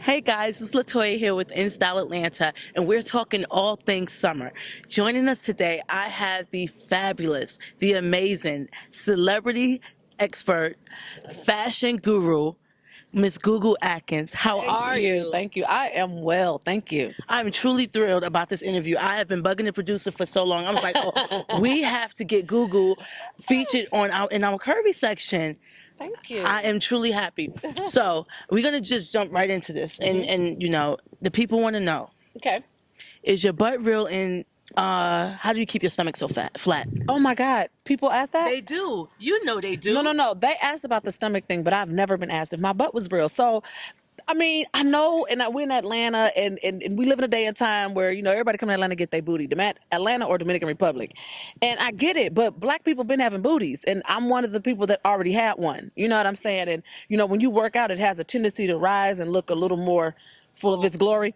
Hey guys, it's Latoya here with InStyle Atlanta, and we're talking all things summer. Joining us today, I have the fabulous, the amazing, celebrity expert, fashion guru, Miss GooGoo Atkins. How are you? Thank you. I am well. Thank you. I'm truly thrilled about this interview. I have been bugging the producer for so long. I was like, oh, we have to get GooGoo featured on in our curvy section. Thank you. I am truly happy. So we're gonna just jump right into this, and the people want to know: Okay. is your butt real? And how do you keep your stomach so flat? Oh my God. People ask that? They do. You know they do. No. They asked about the stomach thing, but I've never been asked if my butt was real. So, I mean, I know, and we're in Atlanta, and we live in a day and time where, everybody come to Atlanta to get their booty, Atlanta or Dominican Republic. And I get it, but black people been having booties, and I'm one of the people that already had one. You know what I'm saying? And, when you work out, it has a tendency to rise and look a little more full of its glory.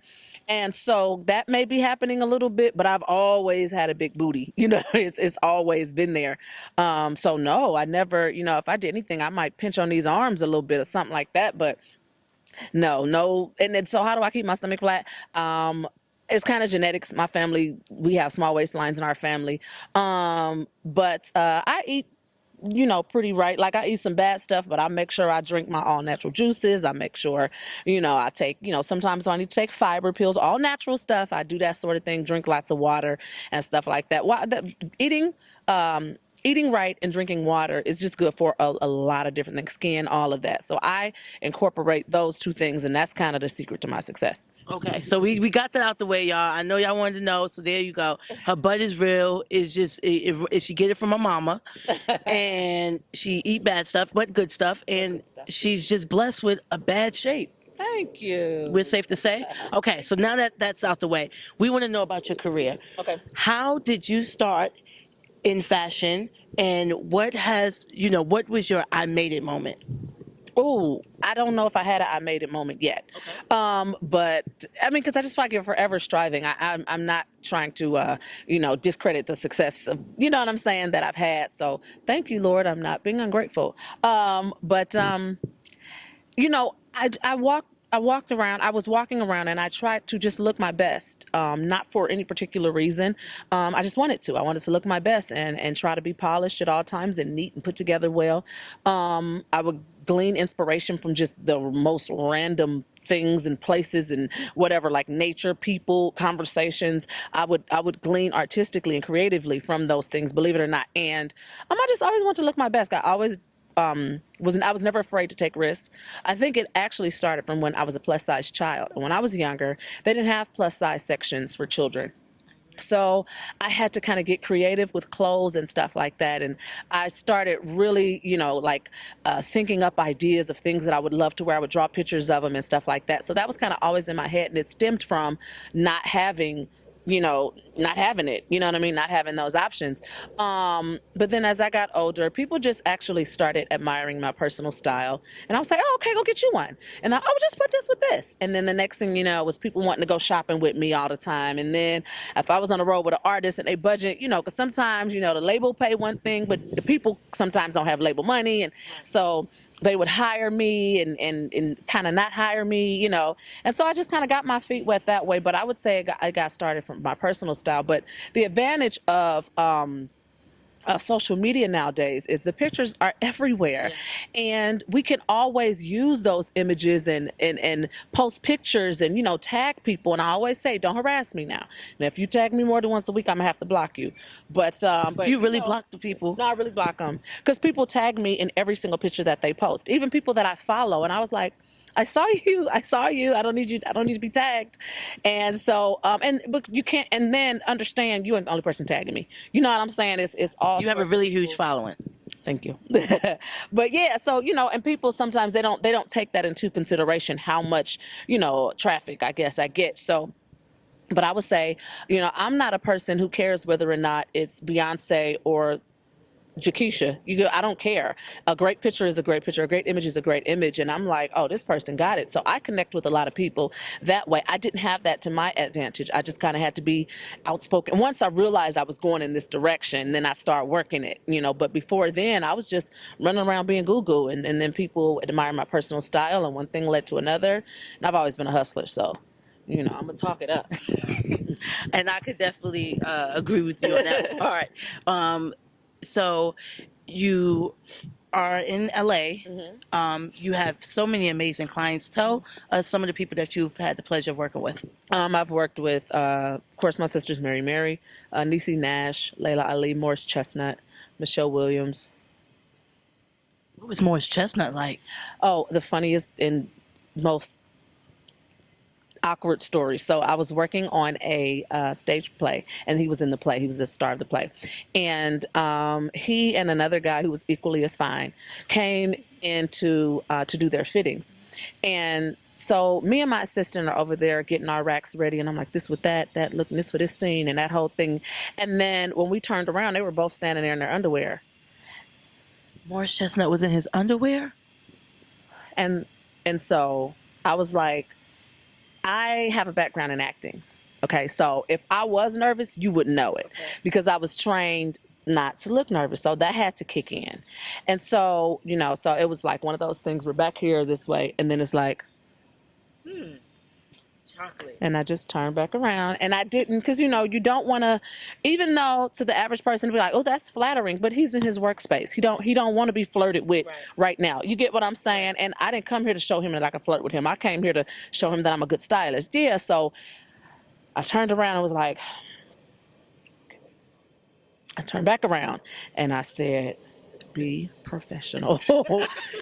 And so that may be happening a little bit, but I've always had a big booty. It's always been there. So no, I never, if I did anything, I might pinch on these arms a little bit or something like that, but no. And then, so how do I keep my stomach flat? It's kind of genetics. My family, we have small waistlines in our family. But I eat, pretty right. Like, I eat some bad stuff, but I make sure I drink my all natural juices. I make sure, I take, sometimes I need to take fiber pills, all natural stuff. I do that sort of thing, drink lots of water and stuff like that. Eating right and drinking water is just good for a lot of different things, skin, all of that. So I incorporate those two things, and that's kind of the secret to my success. Okay, so we got that out the way, y'all. I know y'all wanted to know, so there you go. Her butt is real. It's just she get it from her mama, and she eat bad stuff, but good stuff, and she's just blessed with a bad shape. Thank you. We're safe to say? Okay, so now that that's out the way, we want to know about your career. Okay. How did you start in fashion, and what was your I made it moment? Oh, I don't know if I had a I made it moment yet. Okay. But I mean, because I just feel like you're forever striving. I'm not trying to, discredit the success of, you know what I'm saying, that I've had. So thank you, Lord. I'm not being ungrateful. I was walking around and I tried to just look my best, not for any particular reason. I just wanted to. I wanted to look my best and try to be polished at all times and neat and put together well. I would glean inspiration from just the most random things and places and whatever, like nature, people, conversations. I would glean artistically and creatively from those things, believe it or not. And I just always wanted to look my best. I always I was never afraid to take risks. I think it actually started from when I was a plus size child. And when I was younger, they didn't have plus size sections for children. So I had to kind of get creative with clothes and stuff like that. And I started really, thinking up ideas of things that I would love to wear. I would draw pictures of them and stuff like that. So that was kind of always in my head. And it stemmed from not having not having it, you know what I mean? Not having those options. But then as I got older, people just actually started admiring my personal style. And I was like, oh, okay, go get you one. And I would just put this with this. And then the next thing was people wanting to go shopping with me all the time. And then if I was on the road with an artist and they budget, because sometimes, the label pay one thing, but the people sometimes don't have label money. And so they would hire me and kind of not hire me, And so I just kind of got my feet wet that way. But I would say I got started from my personal style. But the advantage of social media nowadays is the pictures are everywhere. Yeah. And we can always use those images and post pictures and, tag people. And I always say, don't harass me now. And if you tag me more than once a week, I'm gonna have to block you. But you really block the people? No, I really block them because people tag me in every single picture that they post, even people that I follow. And I was like, I saw you. I don't need you. I don't need to be tagged. And so, but you can't, and then understand you ain't the only person tagging me. You know what I'm saying? It's all. You have a really huge following. Thank you. But yeah, so, and people sometimes they don't take that into consideration how much, traffic I guess I get. So, but I would say, I'm not a person who cares whether or not it's Beyonce or Jakisha, you go, I don't care. A great picture is a great picture. A great image is a great image. And I'm like, oh, this person got it. So I connect with a lot of people that way. I didn't have that to my advantage. I just kind of had to be outspoken. Once I realized I was going in this direction, then I started working it, but before then I was just running around being GooGoo, and then people admire my personal style, and one thing led to another. And I've always been a hustler. So, I'm going to talk it up. And I could definitely agree with you on that part. So you are in LA. You have so many amazing clients. Tell us some of the people that you've had the pleasure of working with. I've worked with, of course, my sisters, Mary, Niecy Nash, Layla Ali, Morris Chestnut, Michelle Williams. What was Morris Chestnut like? Oh, the funniest and most awkward story. So I was working on a stage play, and he was in the play. He was the star of the play. And he and another guy who was equally as fine came in to do their fittings. And so me and my assistant are over there getting our racks ready, and I'm like, this with that look, and this for this scene, and that whole thing. And then when we turned around, they were both standing there in their underwear. Morris Chestnut was in his underwear? And so I was like, I have a background in acting. Okay, so if I was nervous, you wouldn't know it, because I was trained not to look nervous. So that had to kick in. And so, so it was like one of those things, we're back here this way, and then it's like, chocolate. And I just turned back around, and I didn't, because, you don't want to, even though to the average person, be like, oh, that's flattering, but he's in his workspace. He don't want to be flirted with right now. You get what I'm saying? And I didn't come here to show him that I can flirt with him. I came here to show him that I'm a good stylist. Yeah, so I turned around and was like, I turned back around, and I said, be professional.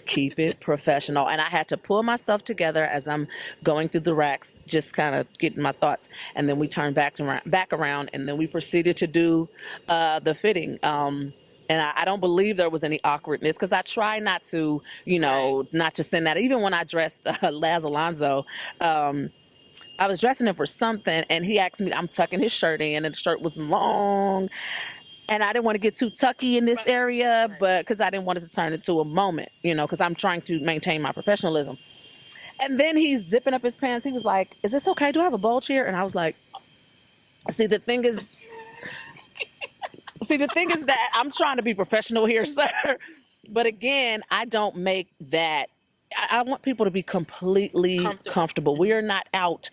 Keep it professional. And I had to pull myself together as I'm going through the racks, just kind of getting my thoughts. And then we turned back around, and then we proceeded to do the fitting. And I don't believe there was any awkwardness, because I try not to, not to send that. Even when I dressed Laz Alonso, I was dressing him for something, and he asked me, I'm tucking his shirt in, and the shirt was long. And I didn't want to get too tucky in this area, but because I didn't want it to turn into a moment, because I'm trying to maintain my professionalism. And then he's zipping up his pants. He was like, is this okay? Do I have a bulge here? And I was like, see, the thing is that I'm trying to be professional here, sir. But again, I don't make that. I want people to be completely comfortable. We are not out,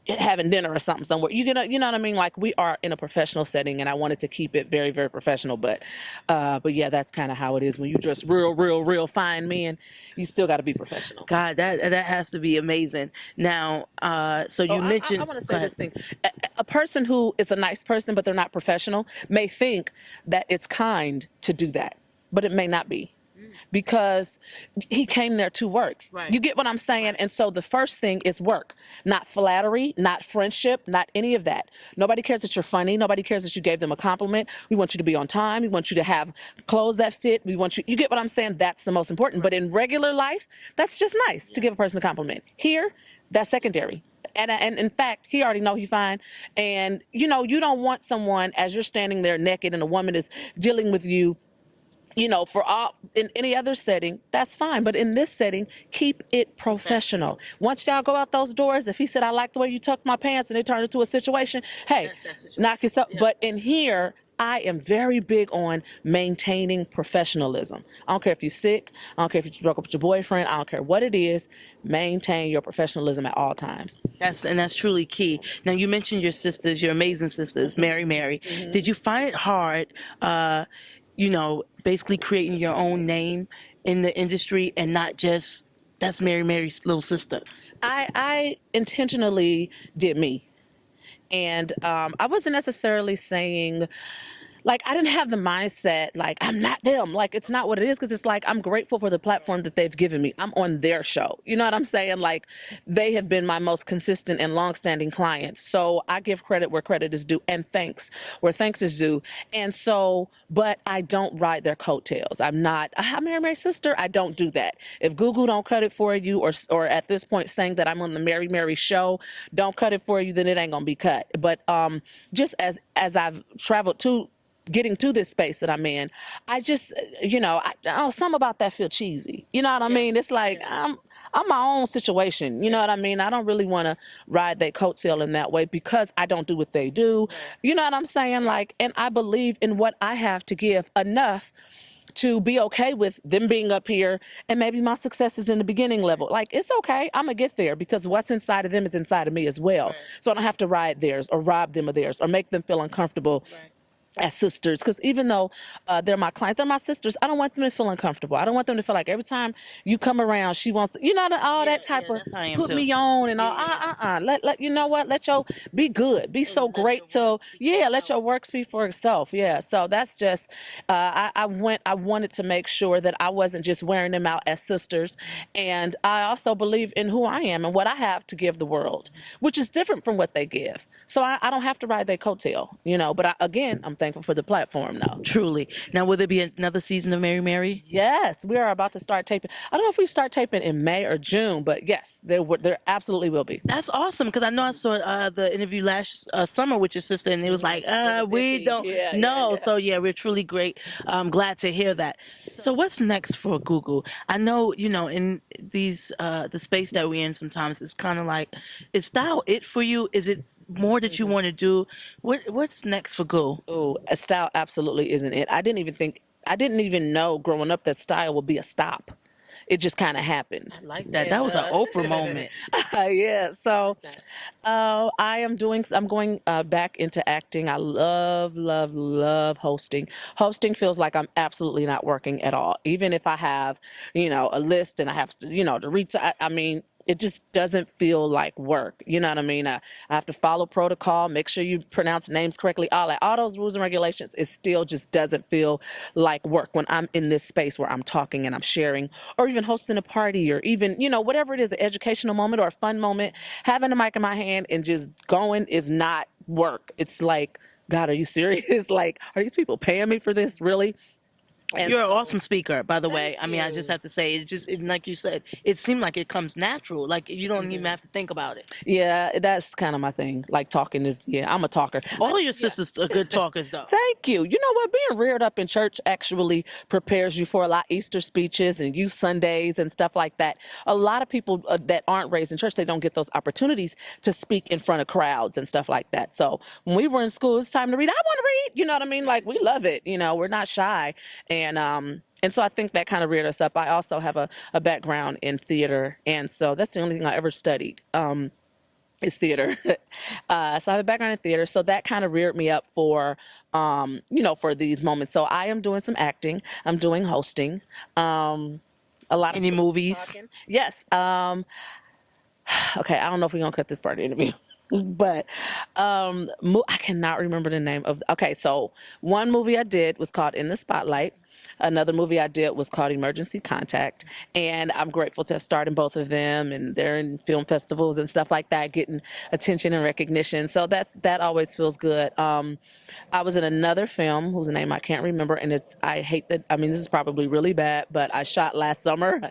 having dinner or something somewhere. You know what I mean? Like, we are in a professional setting, and I wanted to keep it very, very professional. But yeah, that's kind of how it is when you dress real fine men. You still got to be professional. God, that has to be amazing. Now, so you mentioned. I want to say this thing. A person who is a nice person, but they're not professional, may think that it's kind to do that, but it may not be. Because he came there to work. Right. You get what I'm saying? And so the first thing is work, not flattery, not friendship, not any of that. Nobody cares that you're funny. Nobody cares that you gave them a compliment. We want you to be on time. We want you to have clothes that fit. We want you get what I'm saying? That's the most important. But in regular life, that's just nice to give a person a compliment. Here, that's secondary. And in fact, he already know he's fine. And, you don't want someone, as you're standing there naked and a woman is dealing with you, for all, in any other setting, that's fine. But in this setting, keep it professional. Once y'all go out those doors, if he said, I like the way you tucked my pants, and it turned into a situation, hey, knock yourself. Yeah. But in here, I am very big on maintaining professionalism. I don't care if you're sick. I don't care if you broke up with your boyfriend. I don't care what it is. Maintain your professionalism at all times. That's truly key. Now, you mentioned your sisters, your amazing sisters, Mary. Mm-hmm. Did you find it hard, basically creating your own name in the industry and not just, that's Mary's little sister? I intentionally did me. And I wasn't necessarily saying, like, I didn't have the mindset, like, I'm not them. Like, it's not what it is, because it's like, I'm grateful for the platform that they've given me. I'm on their show. You know what I'm saying? Like, they have been my most consistent and longstanding clients. So I give credit where credit is due, and thanks where thanks is due. And so, but I don't ride their coattails. I'm Mary's sister. I don't do that. If GooGoo don't cut it for you, or at this point saying that I'm on the Mary show, don't cut it for you, then it ain't gonna be cut. But just as I've traveled to getting to this space that I'm in, I just, something about that feel cheesy. You know what I mean? It's like I'm my own situation. You know what I mean? I don't really want to ride their coattail in that way because I don't do what they do. You know what I'm saying? Like, and I believe in what I have to give enough to be okay with them being up here, and maybe my success is in the beginning level. Like, it's okay. I'm gonna get there because what's inside of them is inside of me as well. Right. So I don't have to ride theirs or rob them of theirs or make them feel uncomfortable. Right. As sisters, because even though they're my clients, they're my sisters, I don't want them to feel uncomfortable. I don't want them to feel like every time you come around, she wants to, all that type of put me on and all. Let you know what? Let your be good, be so great to let your work speak for itself. Yeah, so that's just I wanted to make sure that I wasn't just wearing them out as sisters, and I also believe in who I am and what I have to give the world, which is different from what they give. So I don't have to ride their coattail, But I'm thankful for the platform now. Truly. Now, will there be another season of Mary Mary? Yes, we are about to start taping. I don't know if we start taping in May or June, but yes, there absolutely will be. That's awesome, because I know I saw the interview last summer with your sister, and it was like, we don't know. Yeah. So, we're truly great. I'm glad to hear that. So what's next for GooGoo? I know, in these the space that we're in sometimes, it's kind of like, is style it for you? Is it more that you want to do? What's next for Goo? Oh, style absolutely isn't it. I didn't even know growing up that style would be a stop. It just kind of happened. I like that. That was an Oprah moment. Yeah. So I'm going back into acting. I love hosting. Hosting feels like I'm absolutely not working at all. Even if I have, a list and I have to, to reach, it just doesn't feel like work. You know what I mean? I have to follow protocol, make sure you pronounce names correctly, all those rules and regulations. It still just doesn't feel like work when I'm in this space where I'm talking and I'm sharing, or even hosting a party, or even, whatever it is, an educational moment or a fun moment. Having a mic in my hand and just going is not work. It's like, God, are you serious? Like, are these people paying me for this? Really? And you're an awesome speaker, by the way. I mean, I just have to say, like you said, it seemed like it comes natural. Like, you don't even have to think about it. Yeah, that's kind of my thing. Like, talking is, I'm a talker. All of your sisters are good talkers, though. Thank you. You know what? Being reared up in church actually prepares you for a lot of Easter speeches and youth Sundays and stuff like that. A lot of people that aren't raised in church, they don't get those opportunities to speak in front of crowds and stuff like that. So when we were in school, it's time to read. I want to read. You know what I mean? Like, we love it. We're not shy. And so I think that kind of reared us up. I also have a background in theater, and so that's the only thing I ever studied is theater. So I have a background in theater, so that kind of reared me up for, for these moments. So I am doing some acting. I'm doing hosting. A lot. Any movies? Talking. Yes. Okay, I don't know if we're going to cut this part of the interview. But I cannot remember the name of. Okay, so one movie I did was called In the Spotlight. Another movie I did was called Emergency Contact, and I'm grateful to have starred in both of them. And they're in film festivals and stuff like that, getting attention and recognition. So that always feels good. I was in another film whose name I can't remember, and I hate that. I mean, this is probably really bad, but I shot last summer,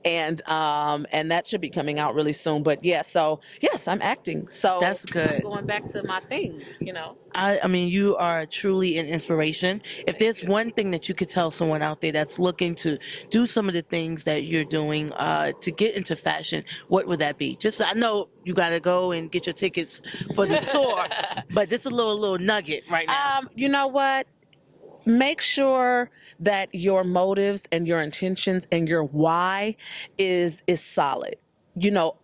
and that should be coming out really soon. But yeah, so yes, I'm acting. So that's good. I'm going back to my thing, I mean, you are truly an inspiration. If there's one thing that you could tell someone out there that's looking to do some of the things that you're doing to get into fashion, what would that be? Just, I know you got to go and get your tickets for the tour, but this is a little nugget right now. You know what? Make sure that your motives and your intentions and your why is solid.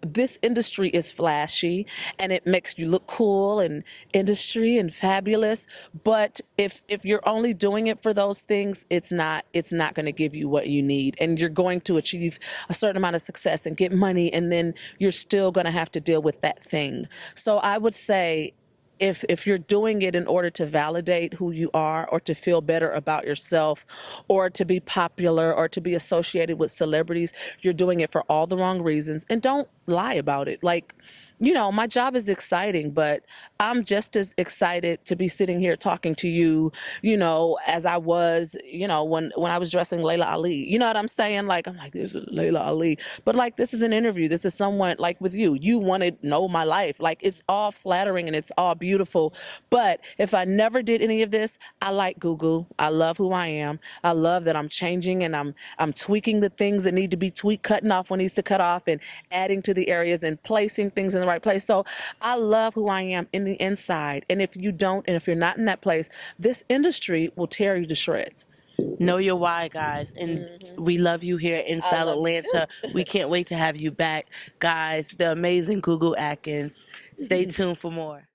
This industry is flashy and it makes you look cool and industry and fabulous. But if you're only doing it for those things, it's not going to give you what you need. And you're going to achieve a certain amount of success and get money. And then you're still going to have to deal with that thing. So I would say, if you're doing it in order to validate who you are, or to feel better about yourself, or to be popular, or to be associated with celebrities, you're doing it for all the wrong reasons. And don't lie about it. Like, you know, my job is exciting, but I'm just as excited to be sitting here talking to you, you know, as I was, you know, when I was dressing Layla Ali. You know what I'm saying? Like, I'm like, this is Layla Ali. But like, this is an interview. This is someone like with you. You want to know my life. Like, it's all flattering and it's all beautiful. But if I never did any of this, I like GooGoo. I love who I am. I love that I'm changing and I'm tweaking the things that need to be tweaked, cutting off what needs to cut off, and adding to the areas and placing things in the right place. So I love who I am in the inside. And if you don't, and if you're not in that place, this industry will tear you to shreds. Know your why, guys. And we love you here in Style love you Atlanta. We can't wait to have you back, guys. The amazing GooGoo Atkins. Stay tuned for more.